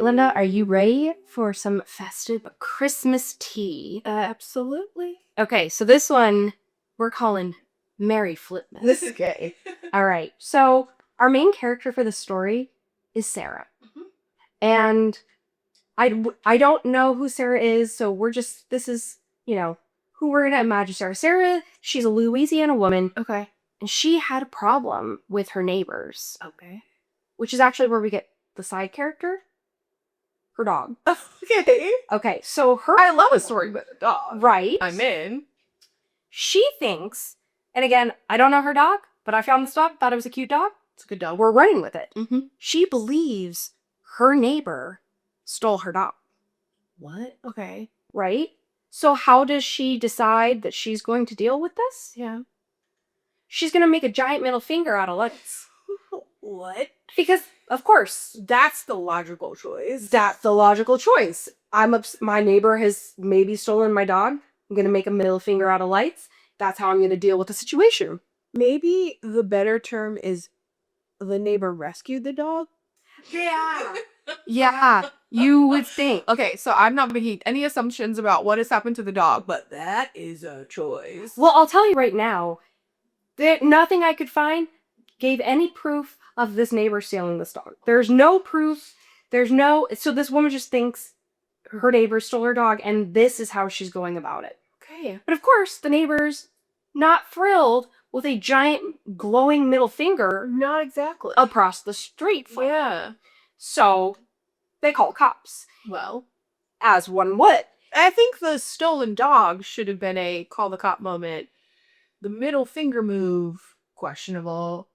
Linda, are you ready for some festive Christmas tea? Absolutely. Okay, so this one we're calling Merry Flipmas. This is gay. All right, so our main character for the story is Sarah. And I don't know who Sarah is, so this is, who we're going to imagine Sarah. Sarah, she's a Louisiana woman. Okay. And she had a problem with her neighbors. Okay. Which is actually where we get the side character. Her dog. Okay. Okay, so I love a story with a dog. Right. I'm in. She thinks, and again, I don't know her dog, but I found this dog, thought it was a cute dog. It's a good dog. We're running with it. Mm-hmm. She believes her neighbor stole her dog. What? Okay. Right? So how does she decide that she's going to deal with this? Yeah. She's going to make a giant middle finger out of lettuce. What? Because, of course, that's the logical choice. That's the logical choice. My neighbor has maybe stolen my dog. I'm going to make a middle finger out of lights. That's how I'm going to deal with the situation. Maybe the better term is the neighbor rescued the dog? Yeah. Yeah, you would think. Okay, so I'm not making any assumptions about what has happened to the dog, but that is a choice. Well, I'll tell you right now, that nothing I could find gave any proof of this neighbor stealing this dog. There's no proof. So this woman just thinks her neighbor stole her dog, and this is how she's going about it. Okay. But of course, the neighbor's not thrilled with a giant glowing middle finger. Not exactly. Across the street. Yeah. So they call cops. Well, as one would. I think the stolen dog should have been a call the cop moment. The middle finger move, questionable.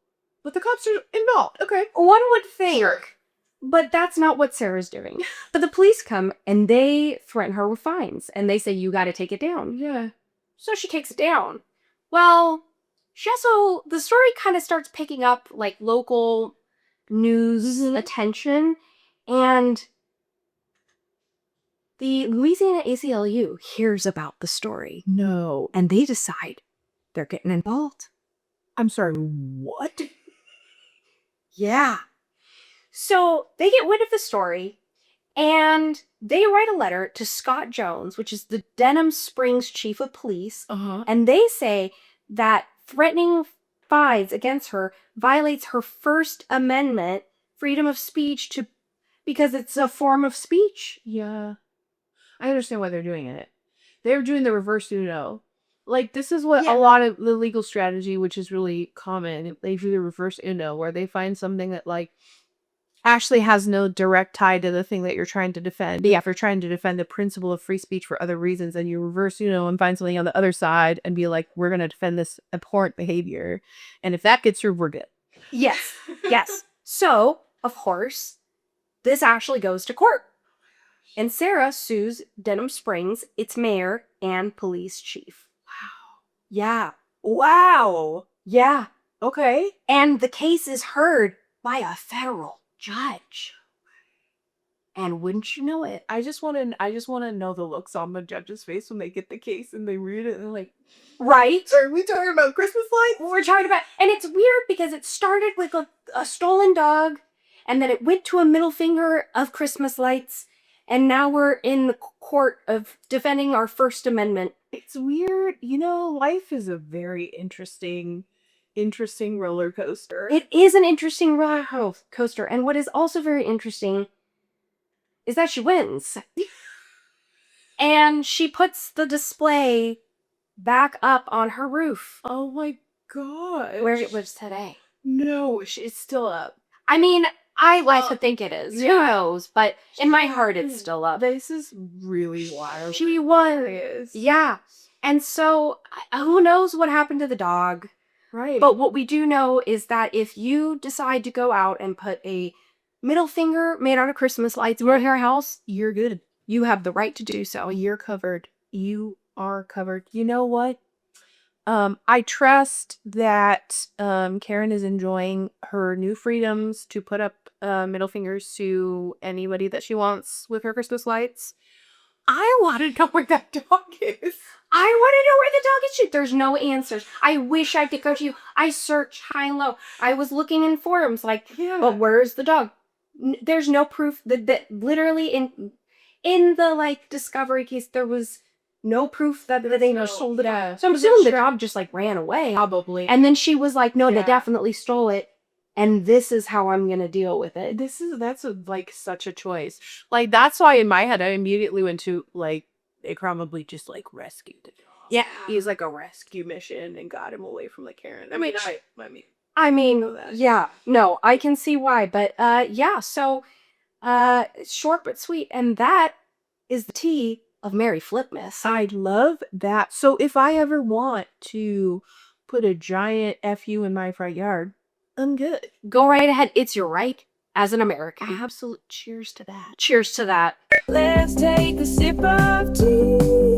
But the cops are involved. Okay. One would think. Sure. But that's not what Sarah's doing. But the police come and they threaten her with fines. And they say, you got to take it down. Yeah. So she takes it down. Well, the story kind of starts picking up like local news attention. And the Louisiana ACLU hears about the story. No. And they decide they're getting involved. I'm sorry, what? Yeah. So they get wind of the story and they write a letter to Scott Jones, which is the Denham Springs chief of police. And they say that threatening fines against her violates her First Amendment freedom of speech because it's a form of speech. Yeah. I understand why they're doing it. They're doing the reverse uno. Like, this is what a lot of the legal strategy, which is really common, they do the reverse uno, where they find something that, like, actually has no direct tie to the thing that you're trying to defend. Yeah, if you're trying to defend the principle of free speech for other reasons, then you reverse uno and find something on the other side and be like, we're going to defend this abhorrent behavior. And if that gets through, we're good. Yes. Yes. So, of course, this actually goes to court. And Sarah sues Denham Springs, its mayor, and police chief. Wow. Yeah. Wow. Yeah. Okay. And the case is heard by a federal judge. And wouldn't you know it? I just want to know the looks on the judge's face when they get the case and they read it and they're like, right? Are we talking about Christmas lights? We're talking about, and it's weird because it started with a stolen dog, and then it went to a middle finger of Christmas lights, and now we're in the court of defending our First Amendment. It's weird. You know, life is a very interesting roller coaster. It is an interesting roller coaster. And what is also very interesting is that she wins. And she puts the display back up on her roof. Oh my god. Where it was today. No, it's still up. I mean, I like to think it is. Who knows? But in my heart, it's still up. This is really wild. She was. Yeah. And so, who knows what happened to the dog? Right. But what we do know is that if you decide to go out and put a middle finger made out of Christmas lights in your house, you're good. You have the right to do so. You're covered. You are covered. You know what? I trust that Karen is enjoying her new freedoms to put up middle fingers to anybody that she wants with her Christmas lights. I want to know where that dog is. I want to know where the dog is. There's no answers. I wish I could go to you. I searched high and low. I was looking in forums like, but where's the dog? there's no proof that literally in the like discovery case there was no proof that they sold it out. So I'm assuming the job just like ran away. Probably. And then she was like, no, they Yeah. definitely stole it. And this is how I'm gonna deal with it. Like such a choice. Like that's why in my head I immediately went to like they probably just like rescued the dog. Yeah. He's like a rescue mission and got him away from the Karen. I mean, yeah, no, I can see why, but yeah, so short but sweet, and that is the tea of Mary Flipmas. I love that. So if I ever want to put a giant FU in my front yard, I'm good. Go right ahead. It's your right as an American. Absolute cheers to that. Cheers to that. Let's take a sip of tea.